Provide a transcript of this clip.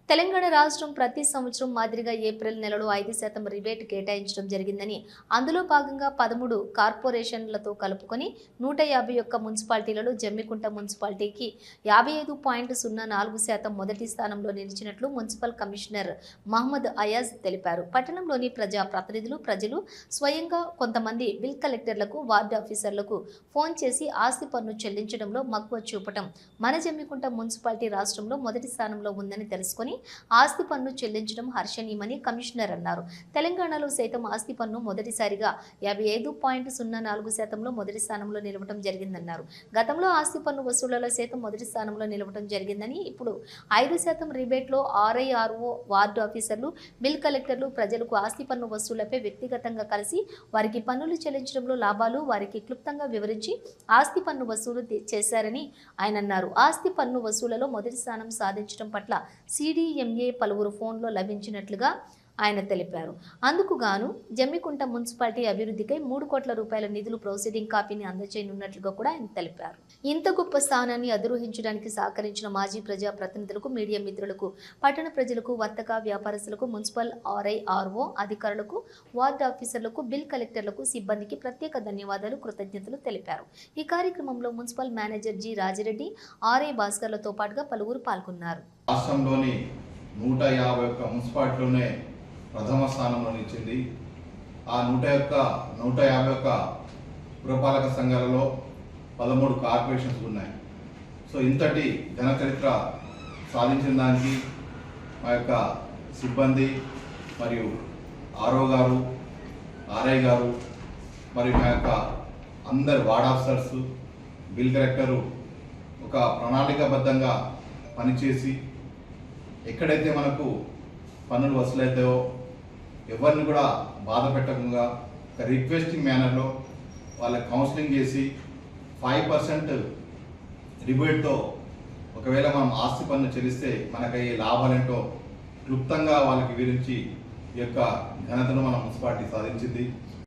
తెలంగాణ రాష్ట్రం ప్రతి సంవత్సరం మాదిరిగా ఏప్రిల్ నెలలో 5% రిబేట్ కేటాయించడం జరిగిందని, అందులో భాగంగా 13 కార్పొరేషన్లతో కలుపుకొని 151 మున్సిపాలిటీలలో జమ్మికుంట మున్సిపాలిటీకి 55.04% మొదటి స్థానంలో నిలిచినట్లు మున్సిపల్ కమిషనర్ మహమ్మద్ అయాజ్ తెలిపారు. పట్టణంలోని ప్రజలు స్వయంగా కొంతమంది బిల్ కలెక్టర్లకు, వార్డు ఆఫీసర్లకు ఫోన్ చేసి ఆస్తి పన్ను చెల్లించడంలో మక్కువ చూపటం మన జమ్మికుంట మున్సిపాలిటీ రాష్ట్రంలో మొదటి స్థానంలో ఉందని తెలుసుకొని ఆస్తి పన్ను చెల్లించడం హర్షణీయమని కమిషనర్ అన్నారు. తెలంగాణలో సైతం ఆస్తి పన్ను మొదటిసారిగా 55.04% మొదటి స్థానంలో నిలవడం జరిగిందన్నారు. గతంలో ఆస్తి పన్ను వసూళ్లలో సైతం మొదటి స్థానంలో నిలవడం జరిగిందని, ఇప్పుడు 5% రిబేట్లో ఆర్ఐఆర్ఓ, వార్డు ఆఫీసర్లు, బిల్ కలెక్టర్లు ప్రజలకు ఆస్తి పన్ను వసూళ్లపై వ్యక్తిగతంగా కలిసి వారికి పన్నులు చెల్లించడంలో లాభాలు వారికి క్లుప్తంగా వివరించి ఆస్తి పన్ను వసూలు చేశారని ఆయన అన్నారు. ఆస్తి పన్ను వసూళ్లలో మొదటి స్థానం సాధించడం పట్ల CDMA పలువురు ఫోన్లో లభించినట్లుగా ఆయన తెలిపారు. అందుకు గాను జమ్మికుంట మున్సిపాలిటీ అభివృద్ధికై 3 కోట్ల రూపాయల నిధులు ప్రొసీడింగ్ కాపీని అందజేయనున్నట్లుగా కూడా ఆయన తెలిపారు. ఇంత గొప్ప స్థానాన్ని అధిరోహించడానికి సహకరించిన మాజీ ప్రజా ప్రతినిధులకు, మీడియా మిత్రులకు, పట్టణ ప్రజలకు, వర్తక వ్యాపారస్తులకు, మున్సిపల్ RIRO అధికారులకు, వార్డు ఆఫీసర్లకు, బిల్ కలెక్టర్లకు, సిబ్బందికి ప్రత్యేక ధన్యవాదాలు, కృతజ్ఞతలు తెలిపారు. ఈ కార్యక్రమంలో municipal manager G Rajireddy, RI భాస్కర్లతో పాటుగా పలువురు పాల్గొన్నారు. రాష్ట్రంలోని 151 మున్సిపాలిటీలోనే ప్రథమ స్థానంలో నిలిచింది. ఆ 151 పురపాలక సంఘాలలో 13 కార్పొరేషన్స్ ఉన్నాయి. సో ఇంతటి ఘన చరిత్ర సాధించిన దానికి మా యొక్క సిబ్బంది మరియు RO గారు, RI గారు మరియు మా యొక్క అందరు వార్డ్ ఆఫీసర్స్, బిల్ కలెక్టరు ఒక ప్రణాళికాబద్ధంగా పనిచేసి ఎక్కడైతే మనకు పన్నులు వసూలవుతాయో ఎవరిని కూడా బాధ పెట్టకుండా ఒక రిక్వెస్టింగ్ మేనర్లో వాళ్ళకి కౌన్సిలింగ్ చేసి 5% రిబేట్తో ఒకవేళ మనం ఆస్తి పన్ను చెల్లిస్తే మనకయ్యే లాభాలేంటో క్లుప్తంగా వాళ్ళకి వివరించి ఈ యొక్క ఘనతను మన మున్సిపాలిటీ సాధించింది.